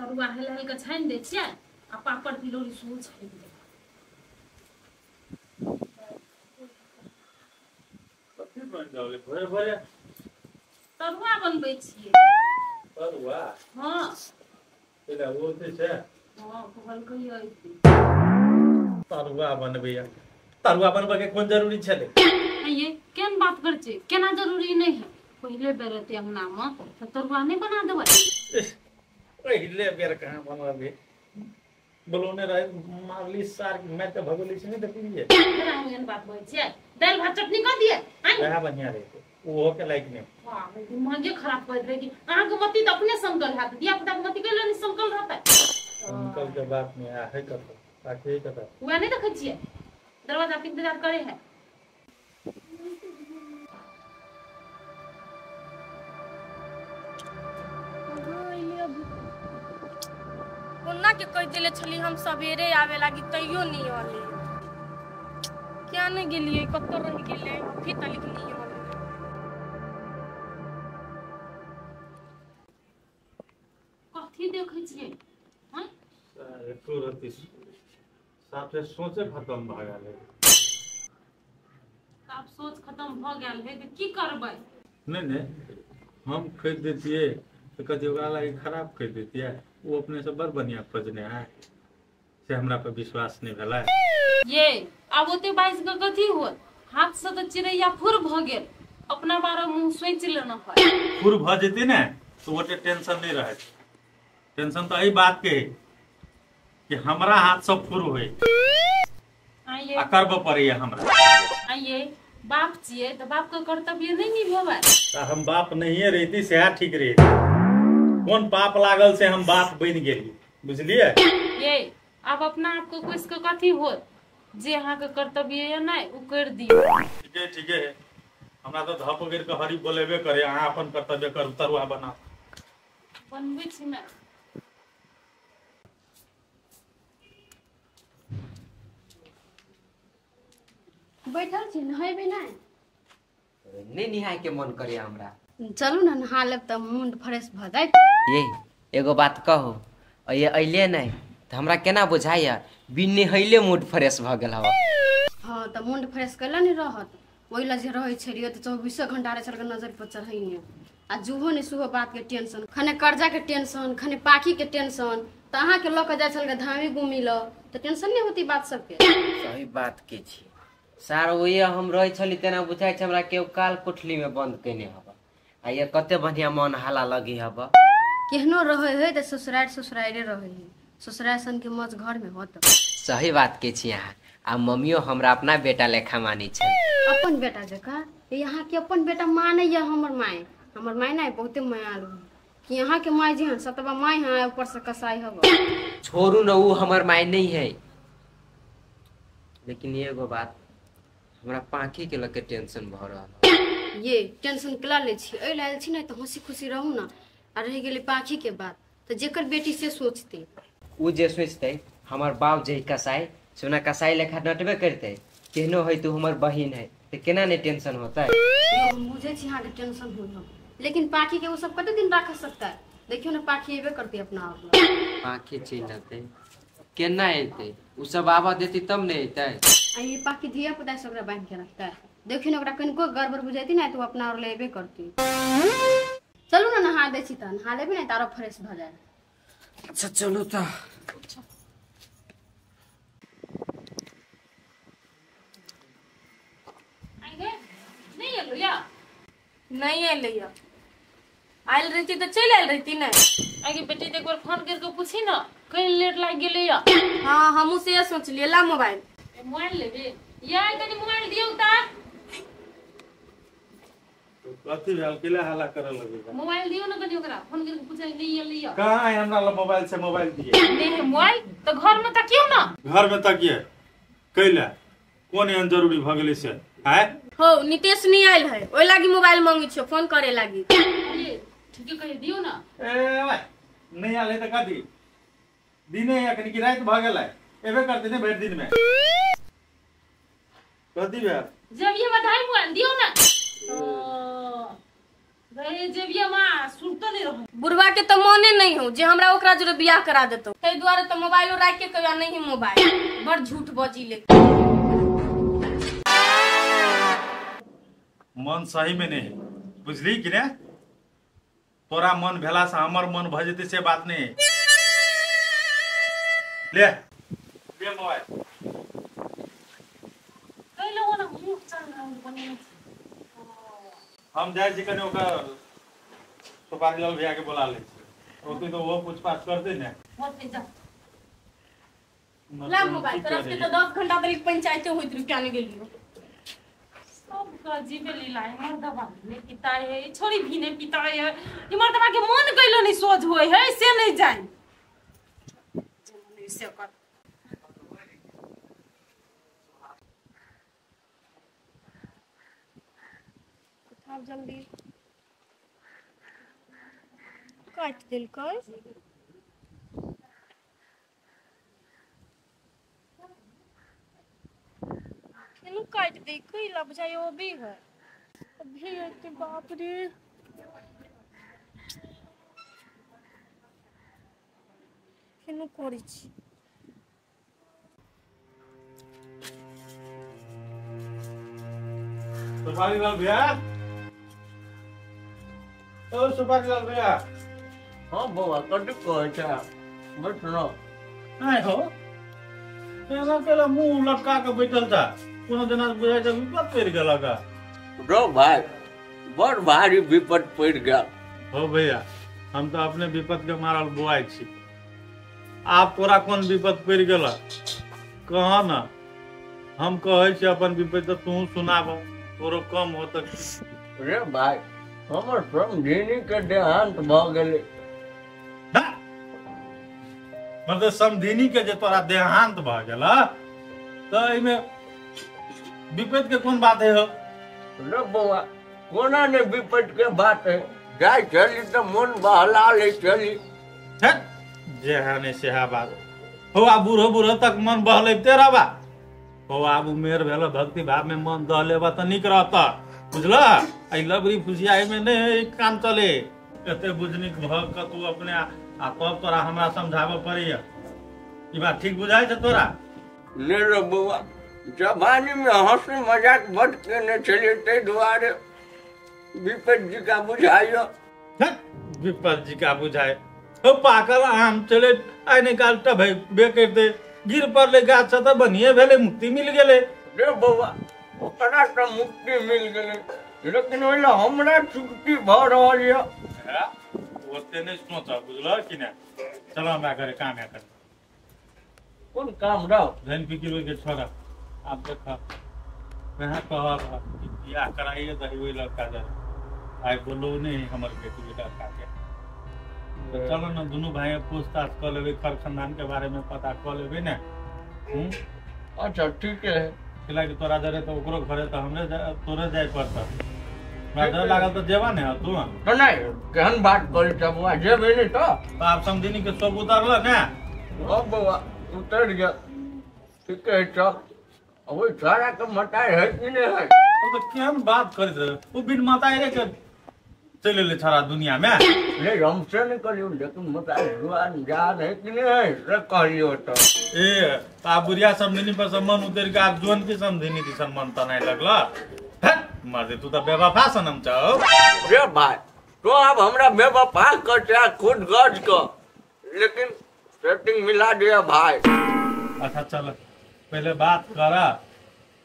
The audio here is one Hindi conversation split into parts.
तरुआ हेल हेल के छानि दै छियै आ पापड़ तिलौरी सेहो छानि दै। कथी बन जाओले भोरे भोरे? तरुआ बनबै छियै। तरुआ? हाँ। एला ओते छै? हाँ, कहलकै अइतै। तरुआ बनबैया। तरुआ बनबे के कोन जरूरी छले? ये केन बात कर छै? केना जरूरी नहीं है? पहले बेर एते अंगना में त तरुआ नहीं बना देबै। पहले बेर कहां बनबे? बोलोने रहे मारली सार मैं तो भगोली से नहीं देखलिए। केना एहन बात होइ छै? दाल भात चटनी क दिए। वह बढ़िया रहे वो के लायक नहीं। वाह, दिमागे खराब कर दे कि अहाँ के मति त अपने संकल हाथ दिया पुता के मति कैले नहीं संकल रहतै। संकल के बात में आ है कतो। ताकि कतो। वह नहीं देखै छियै? दरवाजा पे इंतजार करे है। कोना के कह दिले छली हम सवेरे आवे लागी तैयो नहीं आले। क्या नहीं गेलिए कत्तो रह गेले अभी तक नहीं आले। कथी देखै छियै? हां? एको रति साथे सोचे खत्म भ गेलै। अब सोच खत्म भ गेल है त की करबै? नहीं हम खरीद देतिए तो कथी ओकरा लागी खराब खरीद देतिए। वो अपने से बड़ बढ़िया खोजने है से हमरा पे विश्वास नहीं भेला। ये अब ओते 22 के कथी होत? हाथ से तो चिड़ैया फुर भ गेल। अपना बारे मुंह सोच लेना है। फुर भ जेती ने तो ओते टेंशन नहीं रहे। टेंशन तो यही बात के है कि हमरा हाथ से फुर होए। आइए आ करब पड़िए हमरा। आइए बाप छिए तो बाप का कर्तव्य नहीं निभावे। हम बाप नहीं रहती से ठीक रही। कौन पाप लागल से हम बाप बन गेली बुझलिए? ये अब अपना आप को कुछ के कथी होत? जे अहाँ के कर्तव्य है ना उ कर दियो। ठीक है हमरा तो धप गिर के हरी बोलेबे करे। अहाँ अपन कर्तव्य करू तरुआ बना बनबै छी ना। बैठल छी नहेबे नहीं? नहीं निहाय के मन करे हमरा। चलू ना नहा लेब त मुंड फ्रेश भ जाइत। ये एगो बात कहो ये अइले नहीं तो हमरा केना बुझाइया बिन नहैले मूड फ्रेश भ गेल हवा। हाँ त मुंड फ्रेश कैला नहीं रहत। ओइ ला जे रहै छलिए त 24 घंटा रे चलके नजर पर चढ़ैने। आ जुहो नहीं सुहो बात के टेंशन, खने कर्जा के टेंशन, खने पाकी के टेंशन। त अहाँ के लोक जाय छल के धामी घूमी ल त टेंशन नहीं होती बात सब के। सही बात के छी सार ओये हम रहे छली तेना बुझाइ छ हमरा केओ काल कोठली में बंद केने हवा। आ ये कते बढ़िया मन हाला लगी हवा। केहनो रहे है त ससुराइरे रहे है। ससुराल सन के मौज घर में होत। सही बात के छी अहाँ। आ मम्मियो हमरा अपना बेटा लेखा मानी छ। अपन बेटा जका यहाँ के अपन बेटा माने या हमर माय ना बहुते मायालु कि यहाँ के माय जी हन सतबा माय है ऊपर से कसाई हवा। छोड़ू न ऊ हमर माय नहीं है। लेकिन एगो बात हमरा पाखी के लगे टेंशन भ रहल। ये टेंशन केला ले छी ए लायल छी ना त हंसी खुशी रहू ना। आ रह गेली पाखी के बात त जेकर बेटी से सोचते ऊ जे सोचते हमर बाप जे कसाई सोना कसाई लेखा नटबे करते। केहनो है तू हमर बहिन है तो केना नहीं टेंशन होता है। मुझे छी यहाँ के टेंशन हो लेकिन पाखी के वो सब कते दिन रख सकता है? देखियो ना पाखी एबे करती अपना आप। पाखी चल जाते केना एते ऊ सब आवा देती तब नहीं एते। आ ये पाखी धिया पुता सब बांध के रखता है। देखियो ना ओकरा कनको गड़बड़ बुझाती ना तो अपना और लेबे करती। चलू ना नहा दे छी त नहा लेबे ना तारो फ्रेश भ जाए। अच्छा चलो तो आइए नहीं एलो या? नहीं आले या। आइल रहती तो चल आइल रहती ना। आगे बेटी एक बार फोन करके पूछी ना कहीं लेट लाग गेले या। हाँ हमहू से ये सोच लिए ला मोबाइल। मोबाइल लेबे या कनी मोबाइल दियो त। कथी भेल केला हल्ला करे लगे? मोबाइल दियो ना कनी ओकरा फोन करके पूछे नहीं एले या। कहां है हमरा ला मोबाइल से मोबाइल दिए? नहीं है मोबाइल तो घर में तकियो ना। घर में तकिए कैला कौन एहन जरूरी भ गेलै से है? हो नितेश नहीं आइल है ओइ लागी मोबाइल मांगी छो फोन करे लागी। ये ठीक है कह दियो ना। ए भाई नहीं आले त कथी दिने या कनी की रात भ गेलै एबे करते ने भर दिन में कथी भेल? जब ये बधाई मोबाइल दियो ना। गए जेबिया मां सुनतो नहीं रहो। बुढ़वा के तो मने नहीं हो जे हमरा ओकरा जोरे बियाह करा देतो। तै द्वारे तो मोबाइलो राख के कहिया नहीं मोबाइल बड़ झूठ बजी ले। मन सही में नहीं बुझली कि ने तोरा मन भेला से हमर मन भ जेते से बात नहीं ले मोबाइल कई लोगों ना मुंह चल रहा बने। हम जाए जी कने ओकर सुपारी लाल भैया के बुला ले ओके तो वो पूछताछ कर दे ने मत जा ला मोबाइल तरफ के तो 10 घंटा तक पंचायत होइत रु क्या नहीं गेलियो। सब का जीवे लीला है मर्दवा ने पिता है छोरी भी ने पिता है ये मर्दवा के मन कइलो नहीं सोच होय है से नहीं जाए से कर उठाओ जल्दी काट दिल कर केनु काट दे कोई लब जाए वो भी है अभी इतने बाप रे केनु करी छी सुपारी लाल भैया ओ सुपारी लाल भैया हाँ बाबा कटी कहे छा बैठ न आय हो तेरा केला मुंह लटका के बैठल था कोनो जना बुझाय जब विपत पड़ गेला का रो भाई बड़ भारी विपत पड़ गया हो भैया हम तो अपने विपत के मारल बुआई छी आप तोरा कौन विपत पड़ गेला कहा ना हम कहे छी अपन विपत तो तू सुनाबो तोरो कम हो तक रे भाई हमर समझिनी के देहांत भ गेले मतलब समधिनी के जे तोरा देहांत भ गेला तो इमे विपत के कौन बात है हो रे बाबा कोना ने विपत के बात है जाय चली तो मन बहला ले चली है जेहाने सेहा बात हो आ बूढ़ो बूढ़ो तक मन बहले तेरा बा हो आबू मेर भेल भक्ति भाव में मन दह लेबा त निक रहता बुझला आई लबरी फुसिया में नहीं काम चले कते बुझनिक भ क तू अपने आ तब तोरा हमरा समझाबे पड़िया ई बात ठीक बुझाय छ तोरा ले रे बाबा जवानी में हंसी मजाक बट के ने चले ते द्वारे विपत जी का बुझाइयो विपत जी का बुझाए हो पाकल आम चले आई निकाल त भाई बे करते गिर पड़ले गाछ त बनिए भेले मुक्ति मिल गेले रे बाबा ओकरा त मुक्ति मिल गेले लेकिन ओला हमरा छुट्टी भ रहल ये ओते नहीं सोचा बुझला कि ना चलो हमरा करे काम है कर कौन काम रहो धन फिकिर के छोड़ा आप देखा मैं कहा बियाह कराइए तो वही लड़का जा आई बोलो नहीं हमर बेटी बेटा का के तो चलो ना दोनों भाई पूछताछ कर लेबे कर खानदान के बारे में पता कर लेबे ना अच्छा ठीक है किला के तोरा जरे तो ओकरो घरे तो हमरे तोरे जाय पड़ता हमरा डर लागल तो जेवा ने तू तो नहीं केहन बात कर चबुआ जेबे नहीं तो आप समझिनी के सब उतारल ना ओ बाबा उतर गया ठीक है चल अब सारा का मटाई है कि नहीं है तो केहन बात करत रहे वो बिन माता रे के चले ले सारा दुनिया में ले हमसे नहीं करियो लेकिन मटाई जुआन जान है कि नहीं है रे कहियो तो ए आ बुढ़िया समझिनी पर सम्मान उतर के आप जोन की समझिनी थी सम्मान तो नहीं लगला मार दे तू तो बेवफा सनम चाहो रे भाई तो अब हमरा बेवफा कर चाहे खुद गज को लेकिन सेटिंग मिला दिया भाई अच्छा चल पहले बात करा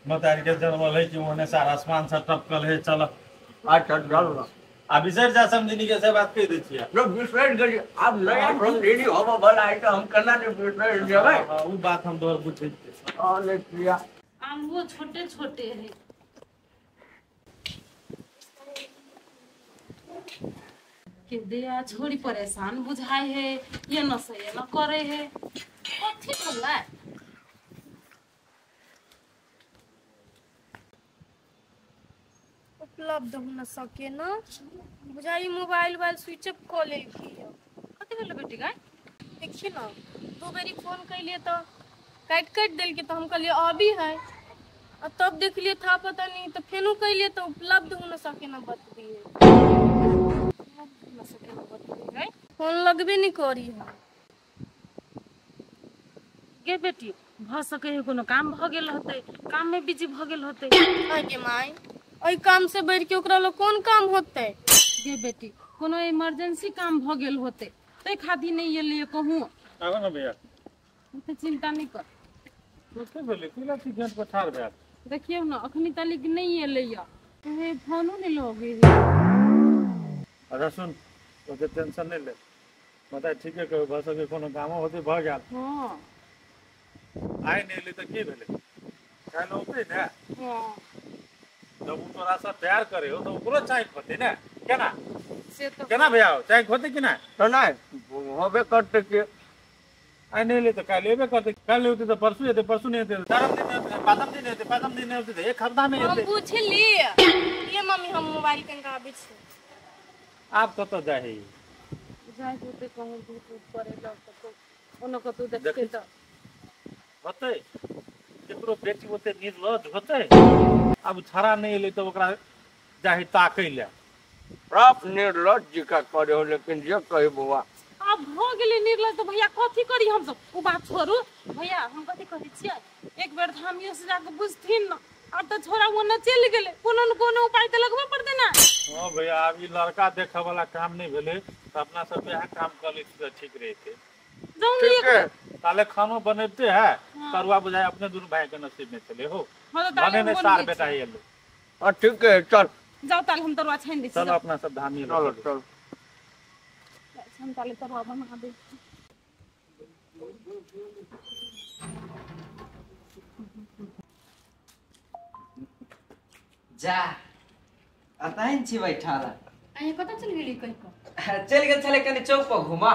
मतारी के जन्मल है कि ओने सारा आसमान से टपकल है चल अच्छा चल ना आ बिसर जा समझिनी के से बात कह दै छियै लो बिसर गली अब नया समझिनी होबो भला है तो हम कना ने बिसर जेबै वो बात हम तोहर बुझै छियै और किया आम वो छोटे छोटे है के दिया छोड़ी परेशान बुझाए है ये न सही न करे है कथी बोला उपलब्ध हो न सके ना बुझाई मोबाइल स्विच ऑफ कर ले कथी बोला बेटी का देखिए ना 2 बारी फोन कैलिए तो काट दिल के तो हम कहलिए अभी है और तब देख लिए था पता नहीं तो फेनू कैलिए तो उपलब्ध हो न सके ना बत दिए अब सके बतई है फोन लगबे नहीं करी है। गे बेटी भ सके है कोनो काम भ गेल होते, काम में बिजी भ गेल होते। अरे माई ओई काम से बढ़ के ओकरा लो कौन काम होते? गे बेटी कोनो इमरजेंसी काम भ गेल होते ते खातिर नहीं एलिए कहूँ। आगो ना भैया तो चिंता नहीं कर। कैसे बोले किला की गेट पर ठाड़ भैया देखियो ना अखनी तलिक नहीं एलिए हे फोनो नहीं लोगे। अच्छा सुन तो टेंशन नहीं ले बता ठीक है कहो बस के कोनो काम होते भ गेल हां आइ नहीं ले तो की भेले काल होते ना हां जब वो तोरा से प्यार करे हो तो ओकरो चाहे होते ना केना से तो केना भैया चाहे होते कि ना तो ना होबे करते के आइ नहीं ले तो काल लेबे करते काल होते तो परसों होते परसों नहीं होते चार दिन होते पाँच दिन होते एक हफ्ता में हम होते पूछली ये मम्मी हम मोबाइल कन आबे छे। आप कत जाए जाय होते कहूँ दूध करे लो तो ओनो को तू देखते तो होते केकरो बेटी होते निर्लज होते अब छाड़ा नहीं ले तो ओकरा जाहि ताकै ले प्राप निर्लज का करे हो लेकिन जे कही बुआ अब हो गेली निर्लज तो भैया कथी करी हम सब वो बात छोड़ू भैया हम कथी करै छियै एक बेर धामियो से जाके बुझथिन न अब तो छोरा वो न चल गेले कोनो न कोनो उपाय तो लगबे पड़ते ना। हां भैया अब ई लड़का देखे वाला काम नहीं भेले तो अपना सब यह काम कर ले तो ठीक रहते जाऊं ठीक है काले खानो बनते है करुआ बुझाए अपने दोनों भाई के नसीब में चले हो बने में सार बेटा ये लो ठीक है चल जाओ ताल हम तरुआ छान दी चलो अपना सब धामी चलो चल हम ताले तरुआ बना दे। जा अतैन छी बैठल अहीं कतऽ चल गेली कहि कऽ? चल गेल छले कनी चौक पर घुमा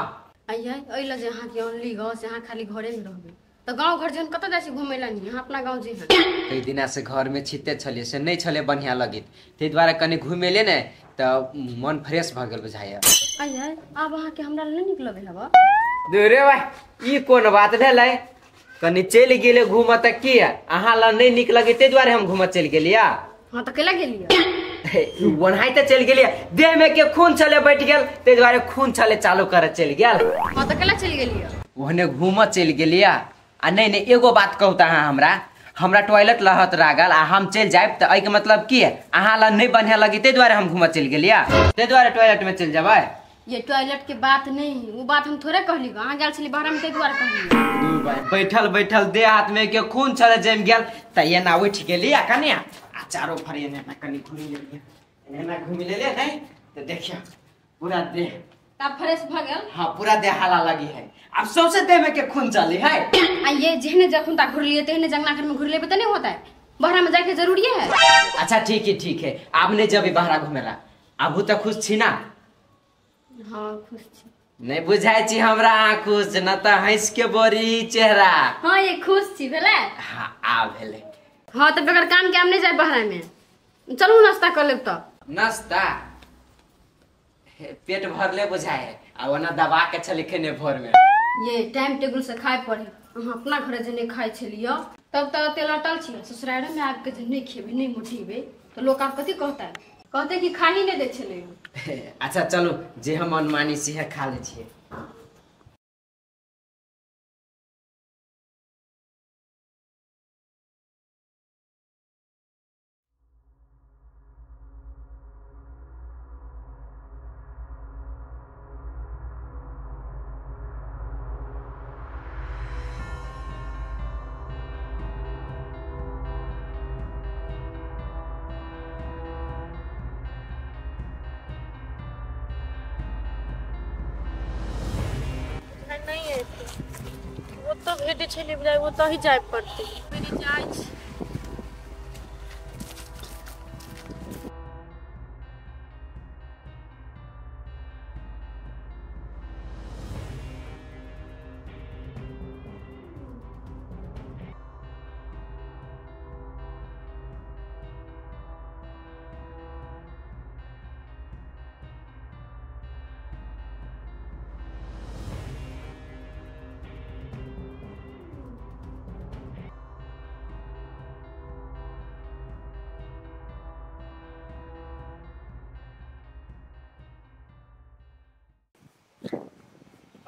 अइयै अइला जे अहाँ के ओनली गाँव से अहाँ खाली घरे में रहबे तो गाँव घर जन कतऽ जाइ छी घुमै ला नहीं अहाँ अपना गाँव जे हैं कई दिना से घर में छिते छलिए से नहीं छले बढ़िया लगित ते द्वारा कनी घुमेले ने तो मन फ्रेश भ गेल बुझाया। अइयै अब अहाँ के हमरा नहीं निकल भेल हबा दे रे भाई ई कोन बात भेलै कनी चल गेले घूम त की अहाँ ला नहीं निक लगे ते द्वारा हम घूम चल गेलिया। हाँ तो केला गेलियै वनाई त चल गेलिया देह में के खून चले बैठ गेल ते द्वारा खून चले चालू करे चल गेल। हाँ तो केला चल गेलियै ओहने घूम चल गेलिया आ नहीं नहीं एगो बात कहू त अहाँ हमरा टॉयलेट लहत लागल आ हम चल जाब त एके मतलब की अहाँ ला नहीं बढ़िया लगी ते द्वारा हम घूम चल गेलिया ते द्वारा टॉयलेट में चल जाबै। ये टॉयलेट के बात नहीं वो बात हम थोड़े कहली अहाँ गेल छली बाहर में ते द्वारा कहली बैठल बैठल देह हाथ में के खून चले जम गेल त ये ना उठ गेलिया कन्या आ चारों फरिए ने कनी घूम लेलिया एना घूम लेले नहीं तो देखियो पूरा देह तब फ्रेश भ गेल। हाँ पूरा देह हाला लगी है अब सबसे देह में के खून चली है आ ये जेहने जखुन ता घुर लिए तेहने जंगला घर में घुर लेबे त नहीं होता है बाहर में जाके जरूरी है। अच्छा ठीक है आपने जब बाहर घुमेला अबू तो खुश छी ना? हाँ खुश छी नहीं बुझाई छी हमरा खुश न त हंस के बोरी चेहरा। हाँ ये खुश छी भेले हाँ आ भेले। हाँ तो बगैर काम के हम नहीं जाए बाहर में चलू नाश्ता कर लेब तो नाश्ता पेट भरले बुझाए आ ओना दबा के चली खेने भोर में ये टाइम टेबल से खाए पड़े अहाँ अपना घर जे नहीं खाए छलियो तब तो तेल अटल छी ससुराल में आब के जे नहीं खेबे नहीं मोटिबे तो लोग आप कथी कहते कि खा ही नहीं दे छले। अच्छा चलो जे हम मनमानी से खा ले छिए। नहीं है वो तो भेटे छले बुझाय वो तो ही जाय पड़ते मेरी जाय छी।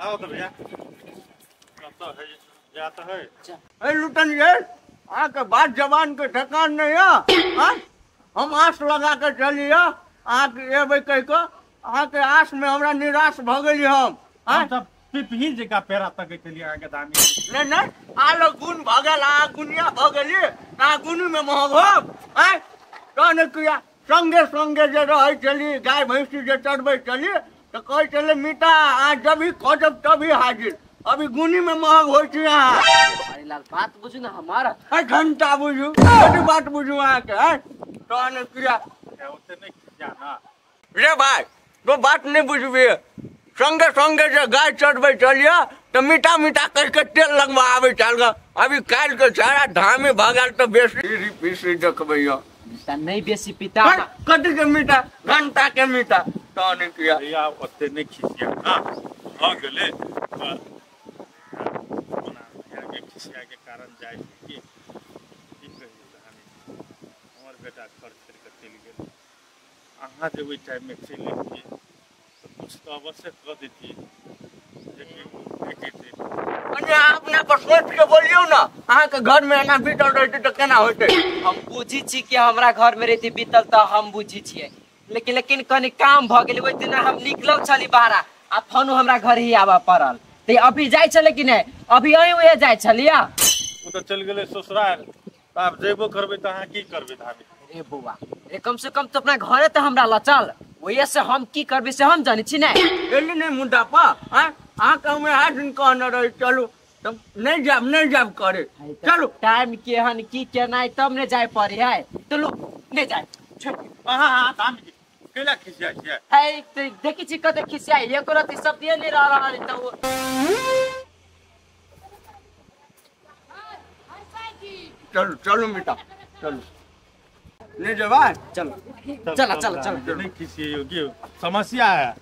आओ तो भैया तो है जाता है ए लुटन ये आके बात जबान के ठकान नहीं है हाँ? हम आस लगा के चलिए आके एबे कह के आके आस में हमरा निराश भ गेली हम हाँ? हम सब पिपही जी का पेरा तक के लिए आगे दामी नहीं आलो गुण भ गेल आ गुनिया भ गेली आ गुनी में महग हो हैं तने किया संगे संगे जे रहे चली गाय भैंसी जे चढ़बे चली तो कहे चले मीठा आ जब ही खोजब तभी हाजिर अभी गुनी में महग हो छी यहाँ अरे लाल बात बुझू ना हमारा है घंटा बुझू बड़ी बात बुझू आके है तने किया होते नहीं जाना रे भाई तो बात नहीं बुझबे संगे संगे जे गाय चढ़बे चलिए तो मीठा मीठा करके तेल लगवा आवे चल गा अभी काल के सारा धामे भागल तो बेसी पीसी देखबे नहीं बेसी पिता कटी के मीठा घंटा के मीठा तने किया भैया होते नहीं खिसिया हां हो गेले के खिसिया के कारण जाय कि कहिए कहानी हमर बेटा खर्च करके चल गेल अहाँ जब ओइ टाइम में चल लेतिए तो कुछ तो अवश्य कर देती अने अपना पर सोच के बोलियो ना अहाँ के घर में एना बीतल रहते तो केना होते हम बुझी छी कि हमरा घर में रहती बीतल तो हम बुझी छिए लेकिन कनी काम भ गेल ओइ दिन हम निकलल छली बाहर आ फोनो हमरा घर ही आवा पड़ल ते अभी जाय छले कि नहीं अभी अही ओए जाय छलिया वो तो चल गेले ससुराल आप जेबो करबे त अहाँ की करबे धाबे रे बुआ रे कम से कम तो अपना घरे तो हमरा लचल ओए से हम की करबे से हम जानी छी नहीं एली नहीं मुद्दा पा हां आ के हमरा हाथ दिन कहना रहे चलो तब नहीं जाब करे चलो टाइम के हन की केनाई तब ने जाय पड़े है तो लो ने जाय हां दाम केला खिसिया छै है तो देखी छी कते खिसिया एक रति सब दिए नहीं रह रहा तो चलो मीठा चलो नहीं जबा चलो चलो नहीं खिसिए योगी समस्या है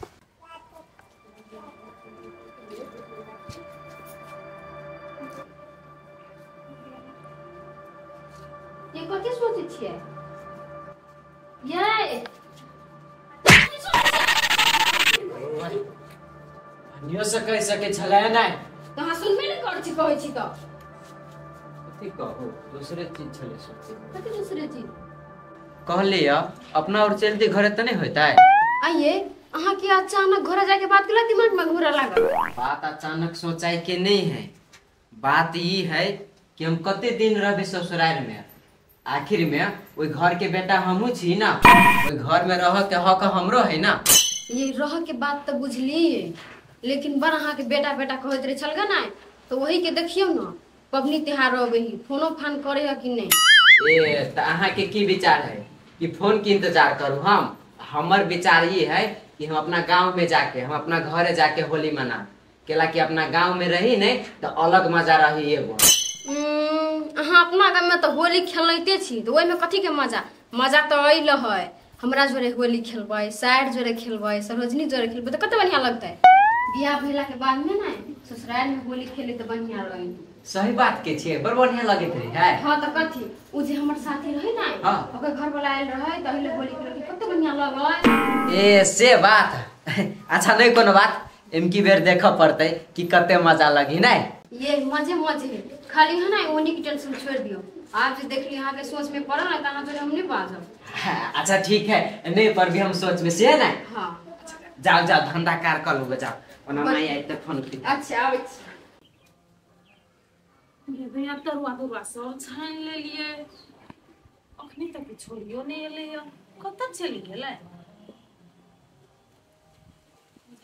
ये कथि सोचै छियै ये नियो से कह सके छले नहीं तो हाँ सुनबे नहीं करै छी कहै छी तो कथि कहू दूसरे चीज छले सोचे कथि दूसरे चीज कहले अपना और चलते घरे त नहीं होता है आइए अहाँ के अचानक घर जाके बात केला दिमाग में घूरा लागल बात अचानक सोचाई के नहीं है बात ये है कि हम कते दिन रहबे ससुराल में आखिर में ओई घर के बेटा हमहू छी ना ओई घर में रह के हक हमरो है ना ये रह के बात तो बुझली लेकिन बड़ अहाँ के बेटा बेटा कहत रहे छलगा ना तो वही के देखियो ना पबनी त्योहार अबे ही फोनो फान करे है कि नहीं ए त अहाँ के की विचार है कि फोन के इंतजार करूं हम हमर विचार ये है कि हम अपना गांव में जाके हम अपना घरे जाके होली मना केला कि अपना गांव में रही नहीं तो अलग मजा रही एगो अहाँ अपना गाँव में तो होली खेलते छी तो ओहि में कथी के मजा तो अइल है हमरा जोरे होली खेलबै साइड जोरे खेलबै सरोजनी जोरे खेलबै तो कते बढ़िया लगतै बियाह भेला के बाद में ना ससुराल में होली खेले तो बढ़िया रही सही बात के छे बड़ बढ़िया लगत रही है हां तो कथी उ जे हमर साथी रहे ना हां ओकर घर वाला आइल रहे त अहिले होली खेले कते बढ़िया लगै ए से बात अच्छा नहीं कोनो बात एमकी बेर देखा पड़ते कि कते मजा लगी नहीं ये मजे खाली है ना ओनी की टेंशन छोड़ दियो आप जे देख ली यहाँ के सोच में पड़ल ना तना तो हम नहीं बाजब अच्छा ठीक है नहीं पर भी हम सोच में से ना हां जाओ धंधा कार कर लो जाओ ओना नहीं आई त फोन की अच्छा आबै ये भैया तरुआ सब छान ले लिए अखनी तक छोड़ियो नहीं एले कत चली गेलै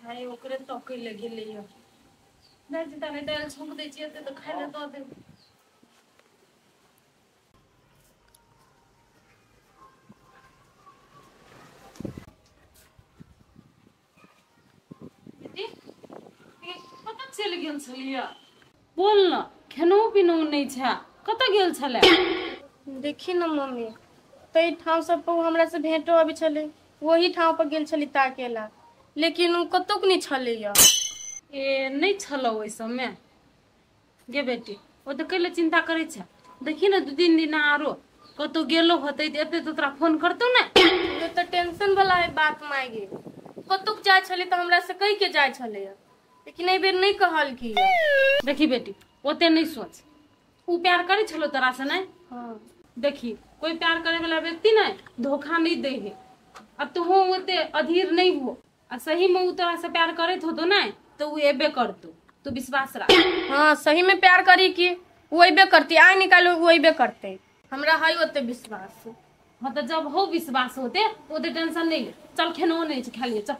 भाई ओकरे तके ले गेलै नहीं चिंता नहीं दाल छोक दे छियै तो खाइ ले दो दे कत चलि गेल छलिया बोल न खेनो पिनो नहीं छा कत गेल छले देखी न मम्मी तई ठाव सब पर हमरा से भेंटो अभी छले वही ठाव पर गेल छली ताकेला लेकिन उ कतोक नहीं छले या ए नहीं छलो ओइ समय गे बेटी ओ तो कैले चिंता करे छ देखी न 2-3 दिन आरो कतो गेलो होतै त एते तो तोरा फोन करतौ ने तो टेंशन वाला है बात मायगे कतोक जाय छले त हमरा से कहि के जाय छले लेकिन एहि बेर नहीं कहल की देखी बेटी ओते नहीं सोच, उ प्यार करे छलो तोरा से नहीं। हाँ देखी कोई प्यार करे वाला व्यक्ति नहीं धोखा नहीं दे है। अब तू हो ओते अधीर नहीं हो, आ सही में उ तोरा से प्यार करे तो नहीं तो उ एबे करतो, तू विश्वास रख। हाँ सही में प्यार करी की वो अबे करती, आय निकालो वो अबे करते, हमरा है ओते विश्वास। हाँ तो जब हो विश्वास होते ओते टेंशन नहीं ले, चल खेनो नहीं खा लिए चल।